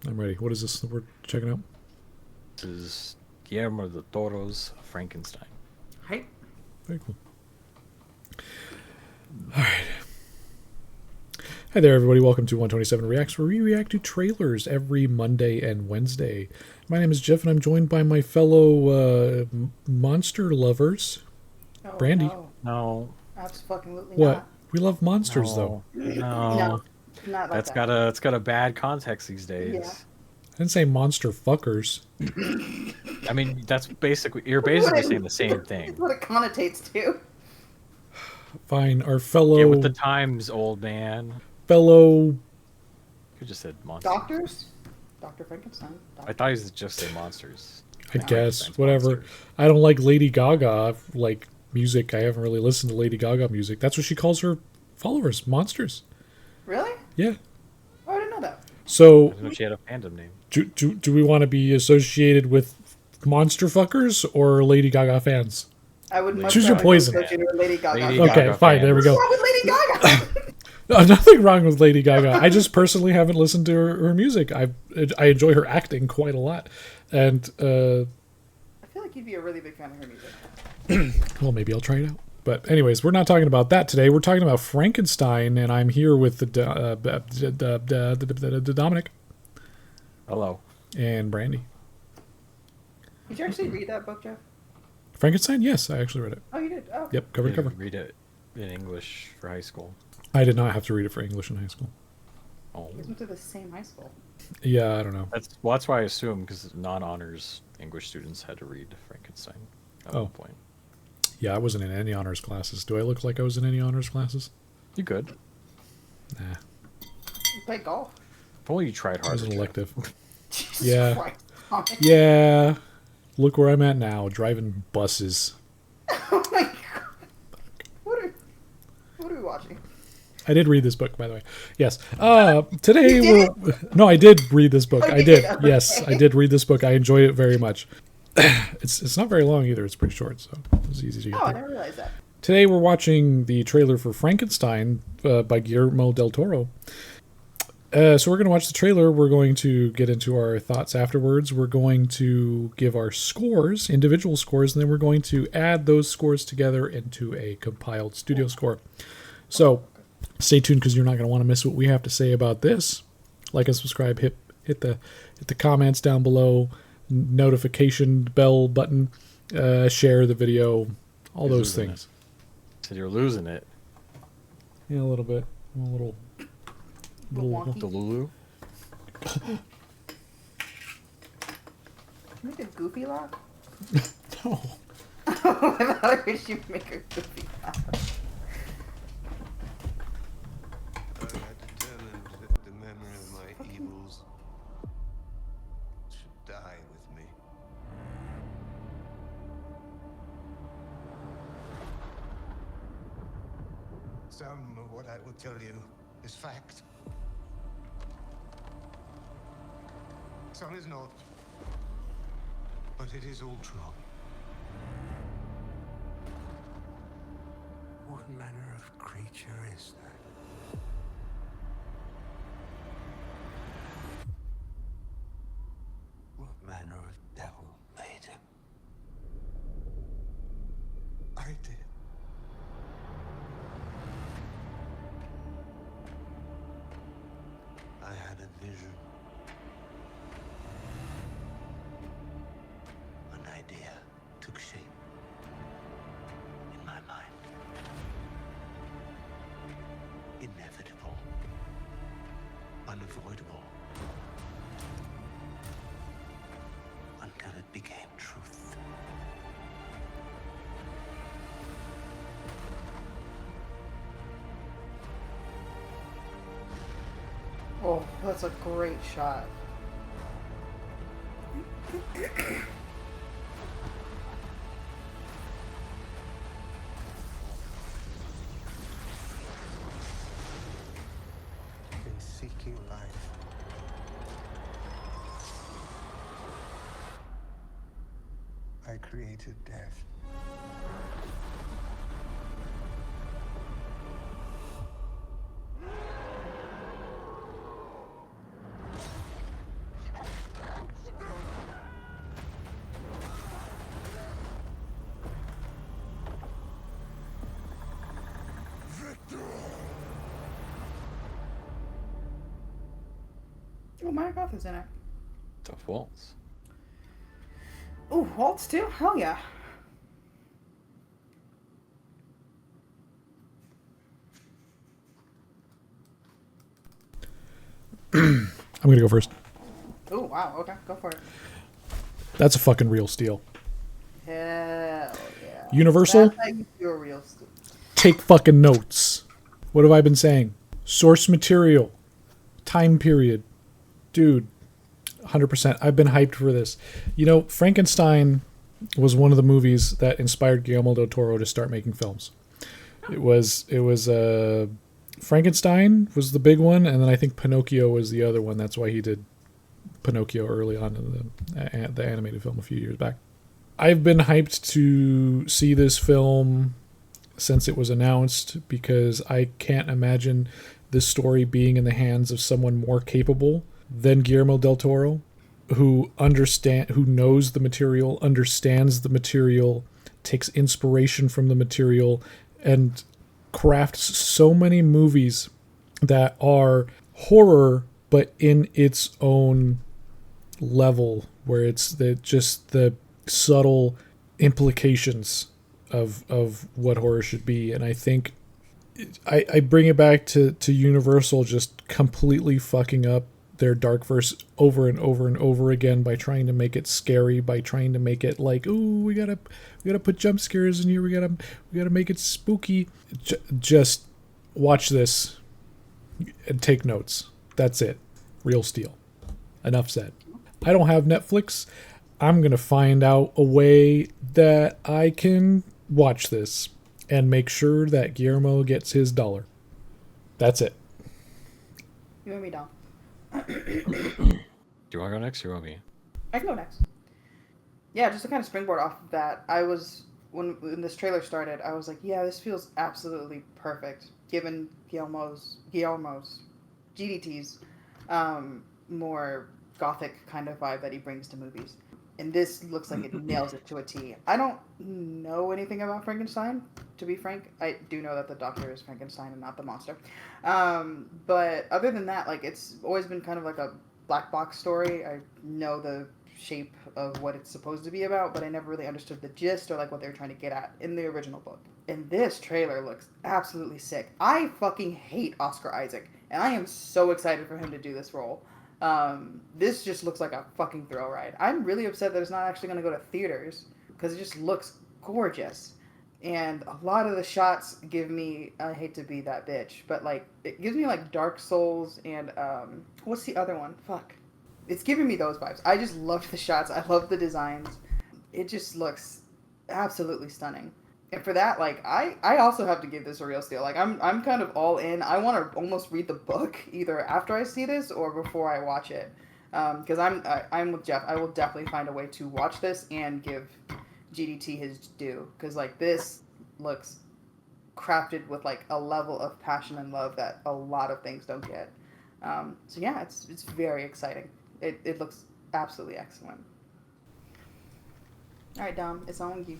I'm ready. What is this that we're checking out? This is Guillermo Del Toro's Frankenstein. Right? Very cool. All right. Hi there, everybody. Welcome to 127 Reacts, where we react to trailers every Monday and Wednesday. My name is Jeff, and I'm joined by my fellow monster lovers. Oh, Brandy. No, No, absolutely What? not. We love monsters, though. no, Not like that's that. it's got a bad context these days. Yeah. I didn't say monster fuckers. I mean, you're basically saying the same That's thing. what it connotates to. Fine. Our fellow... Get with the times, old man. fellow... You just said monsters. Doctors? Dr. Frankenstein. I thought he was just say monsters. I guess. Frankenstein's Whatever. monsters. I don't like Lady Gaga, like, music. I haven't really listened to Lady Gaga music. That's what she calls her followers. Monsters. Really? Yeah. Oh, I didn't know that. I So... didn't know she had a fandom name. Do we want to be associated with monster fuckers or Lady Gaga fans? I would much Choose your rather poison. go associated with Lady Gaga. Lady Okay, Gaga fine. There we fans. go. What's wrong with Lady Gaga? No, nothing wrong with Lady Gaga. I just personally haven't listened to her music. I enjoy her acting quite a lot, and I feel like you'd be a really big fan of her music. well, maybe I'll try it out. But anyways, we're not talking about that today. We're talking about Frankenstein, and I'm here with the Dominic Hello. and Brandy. Did you actually read that book, Jeff? Frankenstein? Yes, I actually read it. Oh, you did? Oh. Yep, cover to You cover. read it in English for high school. I did not have to read it for English in high school. Oh, You guys went to the same high school. Yeah, I don't know. that's why I assume, because non-honors English students had to read Frankenstein at Oh. one point. Yeah, I wasn't in any honors classes. Do I look like I was in any honors classes? You good? Nah, You play golf. If only you tried I was harder. an Jeff. elective. Jesus Yeah. Christ, Tommy. Yeah, look where I'm at now, driving buses. Oh my god. What are we watching? I did read this book, by the way. Yes. Today You we're... No, I did read this book. Oh, I you did. did? Yes, Okay. I did read this book. I enjoyed it very much. It's not very long either. It's pretty short, so it was easy to get Oh, I through. never realized that. Today we're watching the trailer for Frankenstein by Guillermo Del Toro. So we're going to watch the trailer. We're going to get into our thoughts afterwards. We're going to give our scores, individual scores, and then we're going to add those scores together into a compiled studio score. So stay tuned because you're not going to want to miss what we have to say about this. Like and subscribe. Hit the comments down below. Notification bell button. Share the video. All You're those losing things. So you're losing it. Yeah, a little bit. A little Wonky. The Lulu. Can you make a goofy laugh? No. I thought I wish you'd make a goofy laugh. I had determined that the memory of my evils should die with me. Some of what I will tell you is fact. Some is not. But it is all true. What manner of creature is that? What manner of devil made him? I did. I had a vision. An idea took shape in my mind. Inevitable. Unavoidable. Until it became truth. Oh, that's a great shot. In seeking life, I created death. Oh, Maya Goth is in it. Tough Waltz. Oh, Waltz too? Hell yeah. I'm going to go first. Oh, wow. Okay, go for it. That's a fucking real steal. Hell yeah. Universal, That's how you do a real steal. take fucking notes. What have I been saying? Source material, time period. Dude, 100%. I've been hyped for this. You know, Frankenstein was one of the movies that inspired Guillermo del Toro to start making films. It was Frankenstein was the big one, and then I think Pinocchio was the other one. That's why he did Pinocchio early on in the animated film a few years back. I've been hyped to see this film since it was announced because I can't imagine this story being in the hands of someone more capable than Guillermo del Toro, who knows the material, understands the material, takes inspiration from the material, and crafts so many movies that are horror but in its own level, where it's the subtle implications of what horror should be. And I think I bring it back to Universal just completely fucking up their dark verse over and over and over again by trying to make it scary, by trying to make it like, ooh, we gotta put jump scares in here, we gotta make it spooky. Just watch this and take notes. That's it. Real steal. Enough said. I don't have Netflix. I'm gonna find out a way that I can watch this and make sure that Guillermo gets his dollar. That's it. You and me, Dom. Do you want to go next or you want me? I can go next. Yeah, just to kind of springboard off of that, when this trailer started, I was like, yeah, this feels absolutely perfect, given Guillermo's GDT's more gothic kind of vibe that he brings to movies. And this looks like it nails it to a T. I don't know anything about Frankenstein, to be frank. I do know that the doctor is Frankenstein and not the monster. But other than that, like, it's always been kind of like a black box story. I know the shape of what it's supposed to be about, but I never really understood the gist or like what they were trying to get at in the original book. And this trailer looks absolutely sick. I fucking hate Oscar Isaac, and I am so excited for him to do this role. This just looks like a fucking thrill ride. I'm really upset that it's not actually going to go to theaters because it just looks gorgeous. And a lot of the shots give me, I hate to be that bitch, but like, it gives me like Dark Souls and, what's the other one? Fuck. It's giving me those vibes. I just love the shots. I love the designs. It just looks absolutely stunning. And for that, like, I also have to give this a real steal. Like, I'm kind of all in. I want to almost read the book either after I see this or before I watch it. Because I'm with Jeff. I will definitely find a way to watch this and give GDT his due. Because, like, this looks crafted with, like, a level of passion and love that a lot of things don't get. So, yeah, it's very exciting. It looks absolutely excellent. All right, Dom, it's on you.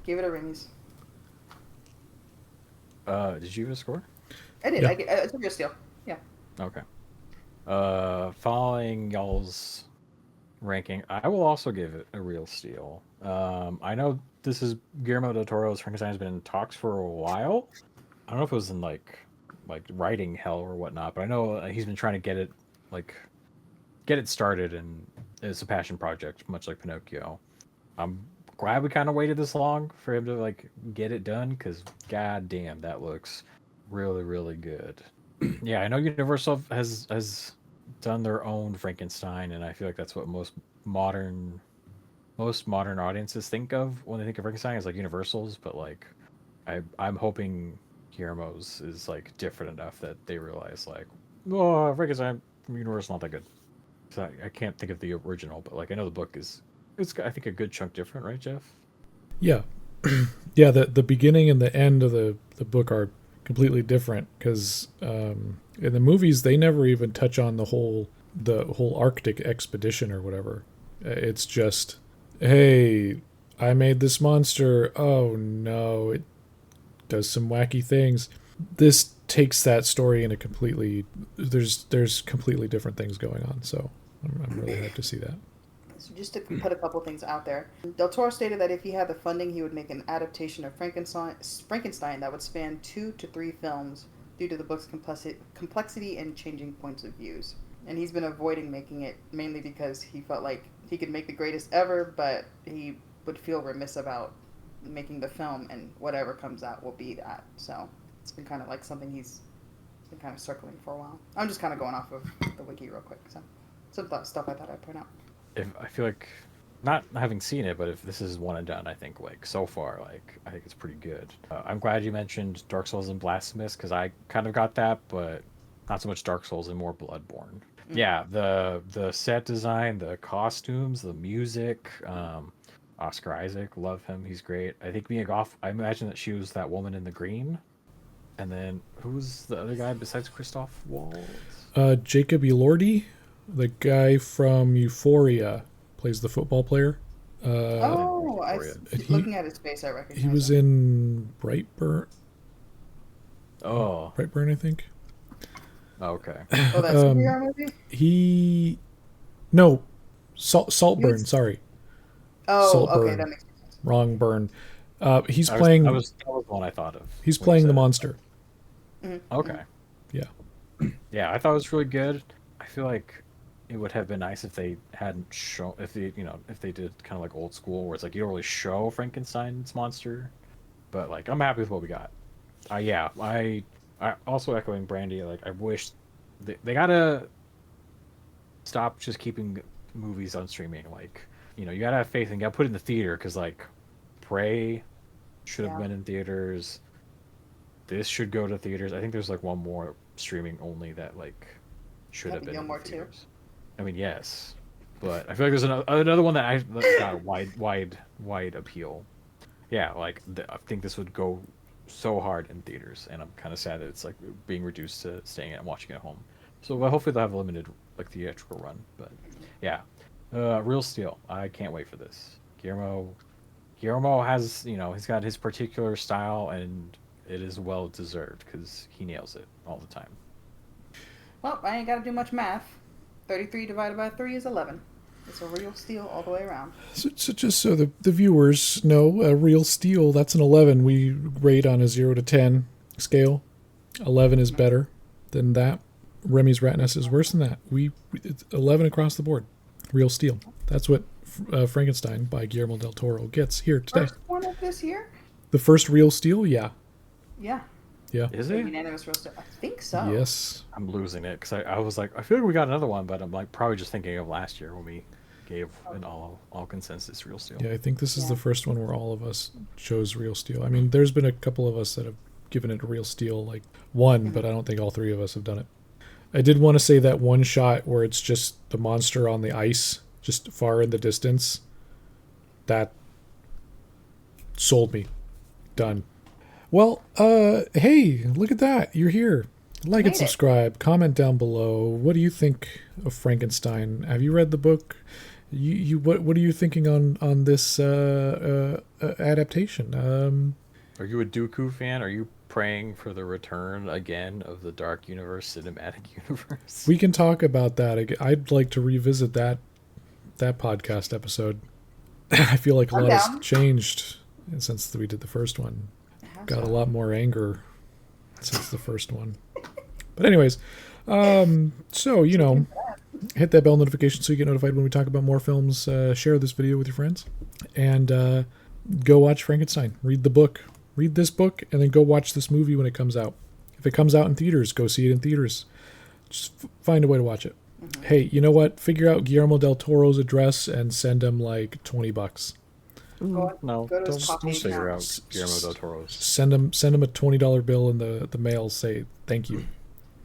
Give it a ringies. Did you have a score? I did. Yeah. It's a real steal. Yeah. Okay. Following y'all's ranking, I will also give it a real steal. I know this is Guillermo del Toro's Frankenstein has been in talks for a while. I don't know if it was in like writing hell or whatnot, but I know he's been trying to get it started, and it's a passion project, much like Pinocchio. I'm glad we kind of waited this long for him to like get it done, because god damn, that looks really, really good. Yeah, I know Universal has done their own Frankenstein, and I feel like that's what most modern audiences think of when they think of Frankenstein, is like Universal's, but like I'm hoping Guillermo's is like different enough that they realize like, oh, Frankenstein from Universal not that good. So I can't think of the original, but like I know the book is, it's I think a good chunk different, right, Jeff? Yeah. Yeah, the beginning and the end of the book are completely different because in the movies they never even touch on the whole Arctic expedition or whatever. It's just, hey, I made this monster. Oh no, it does some wacky things. This takes that story in a completely there's completely different things going on. So I'm really hyped to see that. So just to put a couple things out there, Del Toro stated that if he had the funding, he would make an adaptation of Frankenstein that would span 2 to 3 films due to the book's complexity and changing points of views. And he's been avoiding making it mainly because he felt like he could make the greatest ever, but he would feel remiss about making the film, and whatever comes out will be that. So it's been kind of like something he's been kind of circling for a while. I'm just kind of going off of the wiki real quick. So some stuff I thought I'd point out. If I feel like, not having seen it, but if this is one and done, I think like so far, like I think it's pretty good. I'm glad you mentioned Dark Souls and Blasphemous because I kind of got that, but not so much Dark Souls and more Bloodborne. Mm-hmm. Yeah, the set design, the costumes, the music. Oscar Isaac, love him. He's great. I think Mia Goth, I imagine that she was that woman in the green. And then who's the other guy besides Christoph Waltz? Jacob Elordi, the guy from Euphoria, plays the football player. Looking at his face, I recognize he was him. in Brightburn. Oh, Brightburn, I think. Okay. Oh, that's a movie? Saltburn. Sorry. Oh, Saltburn. okay, that makes sense. Wrong burn. He's playing. That was one I thought of. He's playing the monster. Mm-hmm. Okay. Yeah. Yeah, I thought it was really good. I feel like it would have been nice if they hadn't shown, if they did kind of like old school, where it's like you don't really show Frankenstein's monster, but like I'm happy with what we got. Yeah, I also echoing Brandy. Like I wish they gotta stop just keeping movies on streaming. Like you gotta have faith and you gotta put it in the theater because like Prey should have been in theaters. This should go to theaters. I think there's like one more streaming only that like should have been in the theaters. I mean, yes, but I feel like there's another one that got wide appeal. Yeah, like I think this would go so hard in theaters, and I'm kind of sad that it's like being reduced to staying and watching it at home. So hopefully they'll have a limited like theatrical run. But yeah, Real Steel. I can't wait for this. Guillermo has he's got his particular style, and it is well deserved because he nails it all the time. Well, I ain't got to do much math. 33 divided by 3 is 11. It's a Real Steel all the way around. So just so the viewers know, a Real Steel, that's an 11. We rate on a 0 to 10 scale. 11 is better than that. Remy's Ratness is worse than that. It's 11 across the board. Real Steel. That's what Frankenstein by Guillermo Del Toro gets here today. First one of this year? The first Real Steel? Yeah. Yeah. Yeah. Is it? Unanimous Real Steel. I think so. Yes. I'm losing it because I was like, I feel like we got another one, but I'm like probably just thinking of last year when we gave an all consensus Real Steel. Yeah, I think this is the first one where all of us chose Real Steel. I mean, there's been a couple of us that have given it a Real Steel, like one, but I don't think all three of us have done it. I did want to say that one shot where it's just the monster on the ice, just far in the distance, that sold me. Done. Well, hey, look at that. You're here. Like and subscribe. Comment down below. What do you think of Frankenstein? Have you read the book? What are you thinking on this adaptation? Are you a Dooku fan? Are you praying for the return again of the Dark Universe cinematic universe? We can talk about that. I'd like to revisit that podcast episode. I feel like a lot has changed since we did the first one. Got a lot more anger since the first one. But anyways, so, hit that bell notification so you get notified when we talk about more films. Share this video with your friends. And go watch Frankenstein. Read the book. Read this book and then go watch this movie when it comes out. If it comes out in theaters, go see it in theaters. Just find a way to watch it. Mm-hmm. Hey, you know what? Figure out Guillermo Del Toro's address and send him like $20. No, don't figure out Guillermo Del Toro's. Send him a $20 bill in the mail. Say thank you.